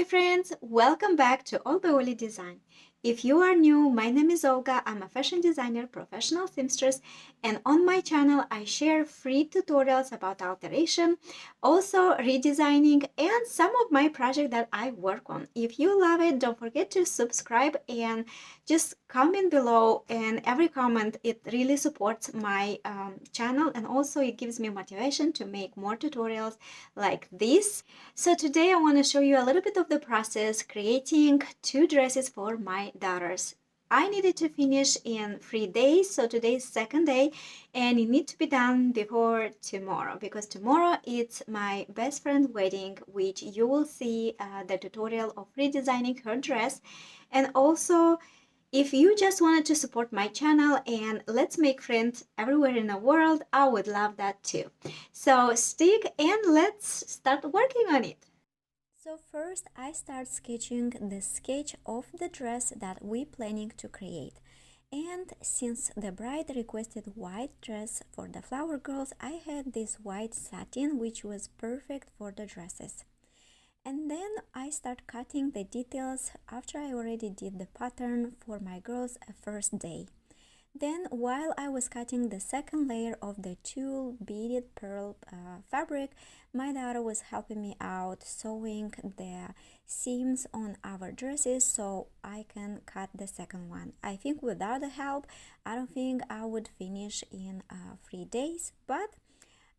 friends, welcome back to AllbyOly Design. If you are new, my name is Olga. I'm a fashion designer, professional seamstress, and on my channel I share free tutorials about alteration, also redesigning, and some of my projects that I work on. If you love it, don't forget to subscribe and just comment below, and every comment, it really supports my channel, and also it gives me motivation to make more tutorials like this. So today I want to show you a little bit of the process creating two dresses for my daughters. I needed to finish in 3 days, so today is second day, and it needs to be done before tomorrow because tomorrow it's my best friend's wedding, which you will see the tutorial of redesigning her dress. And also, if you just wanted to support my channel and let's make friends everywhere in the world, I would love that too. So stick and let's start working on it. So first I start sketching the sketch of the dress that we planning to create. And since the bride requested white dress for the flower girls, I had this white satin which was perfect for the dresses. And then I start cutting the details after I already did the pattern for my girls a first day. Then while I was cutting the second layer of the tulle beaded pearl fabric, my daughter was helping me out sewing the seams on our dresses so I can cut the second one. I think without the help, I don't think I would finish in 3 days, but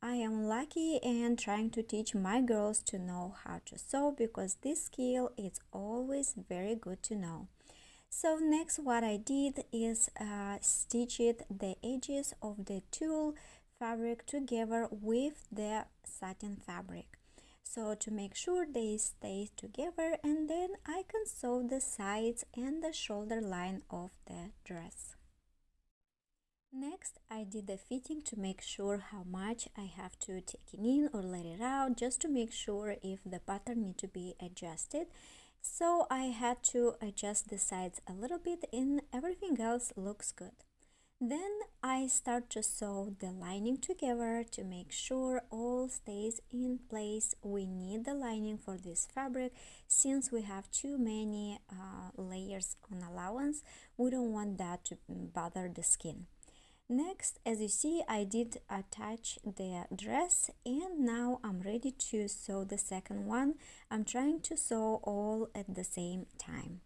I am lucky and trying to teach my girls to know how to sew because this skill is always very good to know. So next what I did is stitched the edges of the tulle fabric together with the satin fabric. So to make sure they stay together, and then I can sew the sides and the shoulder line of the dress. Next, I did the fitting to make sure how much I have to take it in or let it out, just to make sure if the pattern need to be adjusted. So I had to adjust the sides a little bit and everything else looks good. Then I start to sew the lining together to make sure all stays in place. We need the lining for this fabric since we have too many layers on allowance. We don't want that to bother the skin. Next, as you see, I did attach the dress and now I'm ready to sew the second one. I'm trying to sew all at the same time.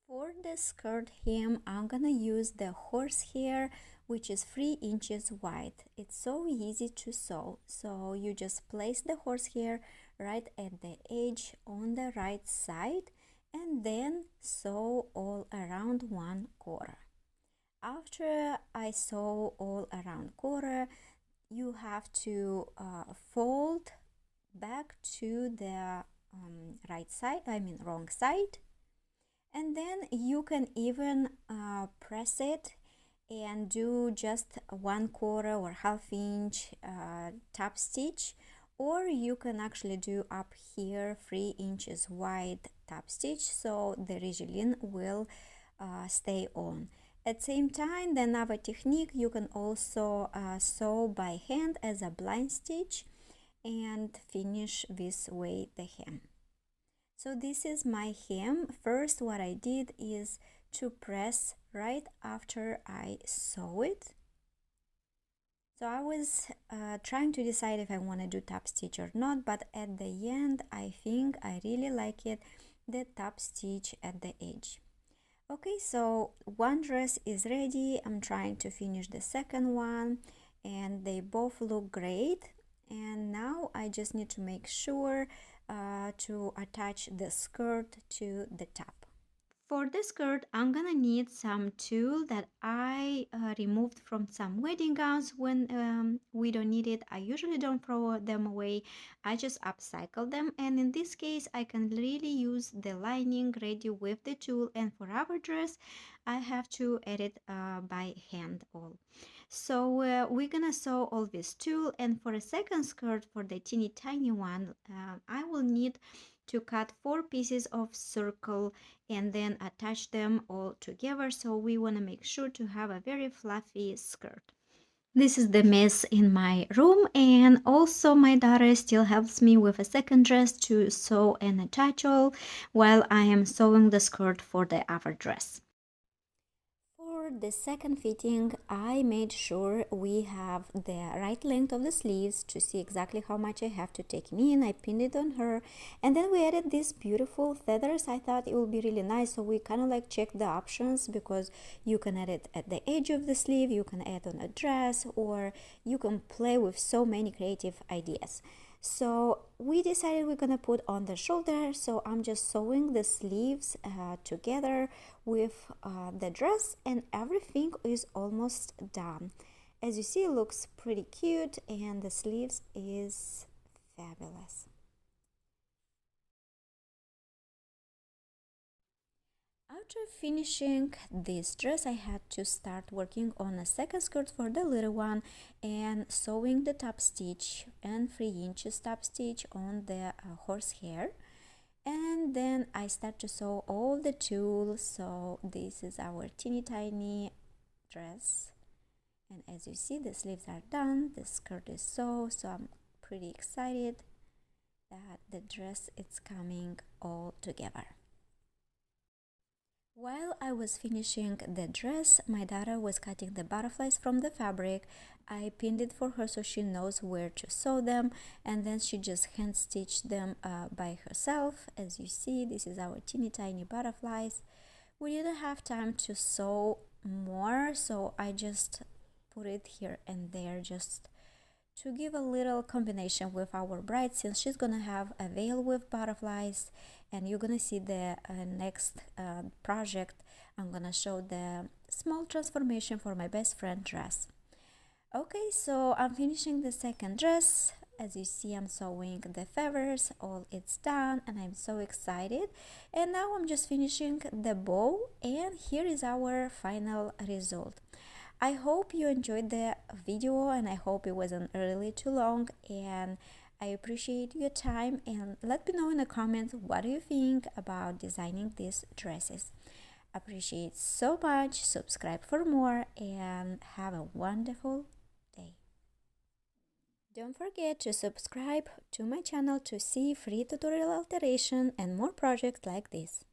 For the skirt hem, I'm gonna use the horsehair, which is 3 inches wide. It's so easy to sew. So you just place the horsehair right at the edge on the right side and then sew all around 1/4. After I sew all around quarter, you have to fold back to the right side, wrong side, and then you can even press it and do just 1/4 or 1/2 inch top stitch, or you can actually do up here 3 inches wide top stitch so the rigilin will stay on. At the same time, the another technique, you can also sew by hand as a blind stitch and finish this way the hem. So this is my hem. First what I did is to press right after I sew it. So I was trying to decide if I want to do top stitch or not, but at the end I think I really like it, the top stitch at the edge. Okay, so one dress is ready. I'm trying to finish the second one and they both look great. And now I just need to make sure to attach the skirt to the top. For the skirt, I'm gonna need some tulle that I removed from some wedding gowns when we don't need it. I usually don't throw them away. I just upcycle them, and in this case, I can really use the lining ready with the tulle. And for our dress, I have to edit by hand all. So we're gonna sew all this tulle, and for a second skirt, for the teeny tiny one, I will need to cut 4 pieces of circle and then attach them all together. So we want to make sure to have a very fluffy skirt. This is the mess in my room, and also my daughter still helps me with a second dress to sew and attach all while I am sewing the skirt for the other dress. For the second fitting, I made sure we have the right length of the sleeves to see exactly how much I have to take in. I pinned it on her, and then we added these beautiful feathers. I thought it would be really nice, so we kind of like checked the options because you can add it at the edge of the sleeve, you can add on a dress, or you can play with so many creative ideas. So we decided we're gonna put on the shoulder, so I'm just sewing the sleeves together with the dress, and everything is almost done. As you see, it looks pretty cute, and the sleeves is fabulous. After finishing this dress, I had to start working on a second skirt for the little one and sewing the top stitch and 3 inches top stitch on the horsehair. And then I start to sew all the tulle. So this is our teeny tiny dress, and as you see, the sleeves are done, the skirt is sewn, so I'm pretty excited that the dress is coming all together. While I was finishing the dress, my daughter was cutting the butterflies from the fabric. I pinned it for her so she knows where to sew them, and then she just hand stitched them by herself. As you see, this is our teeny tiny butterflies. We didn't have time to sew more, so I just put it here and there just to give a little combination with our bride, since she's gonna have a veil with butterflies, and you're gonna see the next project. I'm gonna show the small transformation for my best friend dress. Okay, so I'm finishing the second dress. As you see, I'm sewing the feathers, all it's done, and I'm so excited. And now I'm just finishing the bow, and here is our final result. I hope you enjoyed the video, and I hope it wasn't really too long, and I appreciate your time, and let me know in the comments what do you think about designing these dresses. Appreciate so much. Subscribe for more, and have a wonderful day. Don't forget to subscribe to my channel to see free tutorial alteration and more projects like this.